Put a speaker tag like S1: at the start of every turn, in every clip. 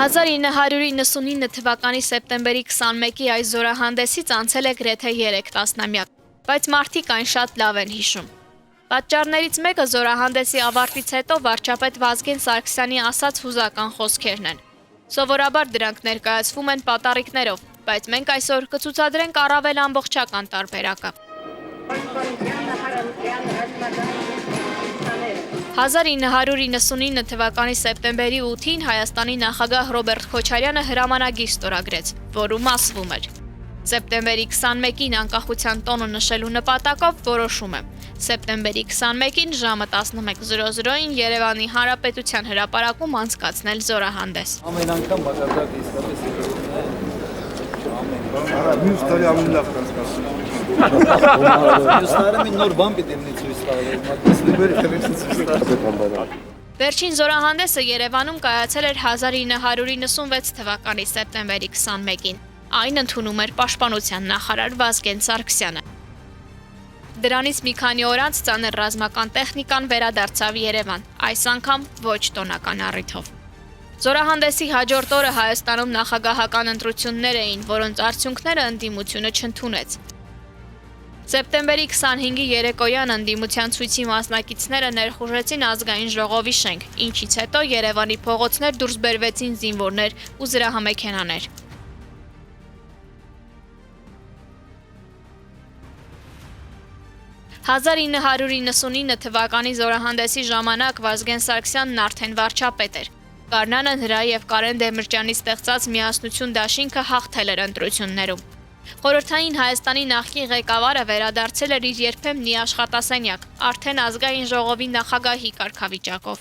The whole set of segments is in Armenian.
S1: 1999 թվականի սեպտեմբերի 21-ի այս զորահանդեսից անցել է գրեթե 3 տասնամյակ, բայց մարդիկ այն շատ լավ են հիշում։ Պատճառներից մեկը զորահանդեսի ավարտից հետո վարչապետ Վազգեն Սարգսյանի ասած հուզական խոսքերն են։ Սովորաբար դրանք ներկայացվում են պատառիկներով, բայց մենք այսօր կցուցադրենք առավել ամբողջական տարբերակը։ 1999 թվականի սեպտեմբերի 8-ին Հայաստանի նախագահ Ռոբերտ Քոչարյանը հրամանագիր ստորագրեց, որում ասվում էր. Սեպտեմբերի 21-ին անկախության տոնը նշելու նպատակով որոշում եմ. Սեպտեմբերի 21-ին ժամը 11:00-ին Երևանի Հանրապետության հրապարակում անցկացնել զորահանդես։
S2: Ամեն անգամ մակարդակը իսկապես մյուս տարի ավելի լավ կանցկացնի։ Մյուս տարի մի նոր բան պիտի լինի ցույց տալ։
S1: Վերջին զորահանդեսը Երևանում կայացել էր 1996 թվականի սեպտեմբերի 21-ին։ Այն ընդունում էր պաշտպանության նախարար Վազգեն Սարգսյանը։ Դրանից մի քանի օր անց ծանր ռազմական տեխնիկան վերադարձավ Երևան, այս անգամ ոչ տոնական առիթով։ Զորահանդեսի հաջորդ օրը Հայաստանում նախագահական ընտրություններ էին, որոնց արդյունքները ընդդիմությունը չընդունեց։ Սեպտեմբերի 25-ի երեկոյան ընդդիմության ցույցի մասնակիցները ներխուժեցին ազգային ժողովի շենք, ինչից հետո Երևանի փողոցներ դուրս բերվեցին զինվորներ ու զրահամեքենաներ։ «1999 թվականի զորահանդեսի ժամանակ Վազգեն Սարգսյանն արդեն վարչապետ էր։ Գարնանը նրա և Կարեն Դեմիրճյանի ստեղծած միասնություն դաշինքը հաղթել էր ընտրություններում։ Խորհրդային Հայաստանի նախկին ղեկավարը վերադարձել էր իր երբեմնի աշխատասենյակ, արդեն ազգային ժողովի նախագահի կարգավիճակով։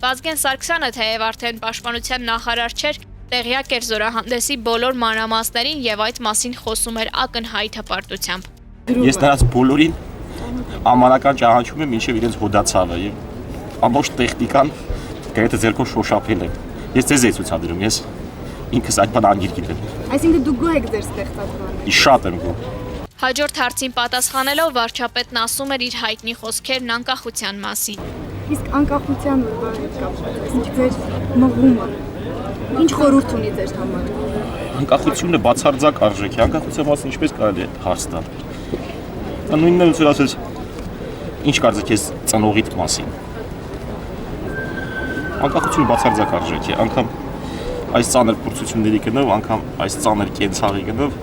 S1: Վազգեն Սարգսյանը թեև արդեն պաշտպանության նախարար չէր, տեղյակ էր զորահանդեսի բոլոր մանրամասներին և այդ մասին խոսում էր ակնհայտ հպարտությամբ։
S3: Ես նրանց բոլորին ամանական ճանաչում եմ մինչև իրենց հոդացավը եւ ամբողջ տեխնիկան գրեթե ձեռքով շոշափել եմ։ Ես ձեզ էի ցուցադրում, ես ինքս այդ բանը անգիր գիտեմ։
S4: Այսինքն դուք գոհ եք ձեր ստեղծած բանից։
S3: Շատ եմ գոհ։
S1: Հաջորդ հարցին պատասխանելով վարչապետն ասում էր իր հայտնի խոսքերն անկախության մասին։
S4: Իսկ անկախության հետ կապված, այսինքն ձեր մղումը ինչ խորհուրդ ունի ձեր համար։
S3: Անկախությունը բացարձակ արժեք է, անկախության մասին ինչպես կարելի է հարց տալ։ Նույնն էլ ասես, ինչ կարծեք ես ծնողիդ մասին։ Անկախությունը բացարձակ արժեք է, անգամ այս ծանր փորձությունների գնով, անգամ այս ծանր կենցաղի գնով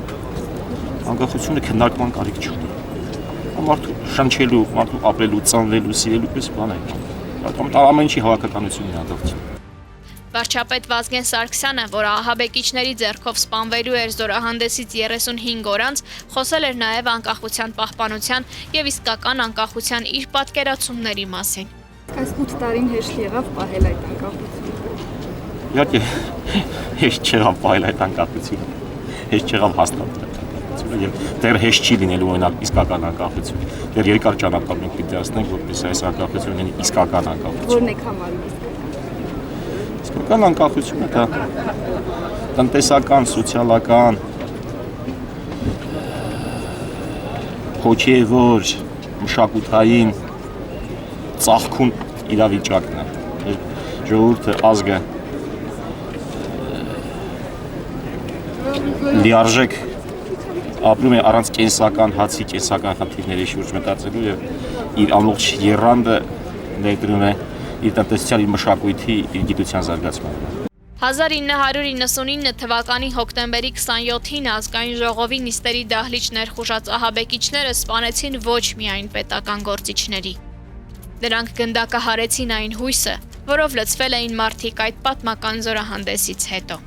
S3: անկախությունը քննարկման կարիք չունի։ Մարդու շնչելու, մարդու ապրելու, ծնվելու, սիրելու պես բան է։ Ամեն ինչի հավաքականությունն է անդրադարձ։
S1: Վարչապետ Վազգեն Սարգսյանը, որը ահաբեկիչների ձեռքով սպանվելու էր զորահանդեսից 35 օր անց, խոսել էր նաև անկախության պահպանության և իսկական անկախության իր պատկերացումների մասին։
S4: Այս 8 տարին հեշտ եղավ պահել այդ անկախությունը։
S3: Իհարկե, հեշտ չեղավ պահել այդ անկախությունը, հեշտ չեղավ հաստատել այդ անկախությունը և դեռ հեշտ չի լինելու օրինակ իսկական անկախություն։ Դեռ երկար ճանապարհ մենք պիտի անցնենք, որպեսզի այս անկախությունը լինի իսկական անկախություն։
S4: Որն եք համարում
S3: Իսկական անկախությունը դա տնտեսական, սոցիալական, հոգևոր, մշակութային ծաղկուն իրավիճակն է։ Ժողովուրդը, ազգը լիարժեք ապրում է առանց կենսական հացի, կենսական խնդիրների շուրջ մտածելու և իր ամբողջ եռանդը ներդրում է իր տնտեսության, իր մշակույթի, իր գիտության զարգացմանը։
S1: 1999 թվականի հոկտեմբերի 27-ին ազգային ժողովի նիստերի դահլիճ ներխուժած ահաբեկիչները սպանեցին ոչ միայն պետական գործիչների։ Նրանք գնդակահարեցին այն հույսը, որով լցվել էին մարդիկ այդ պատմական զորահանդեսից հետո։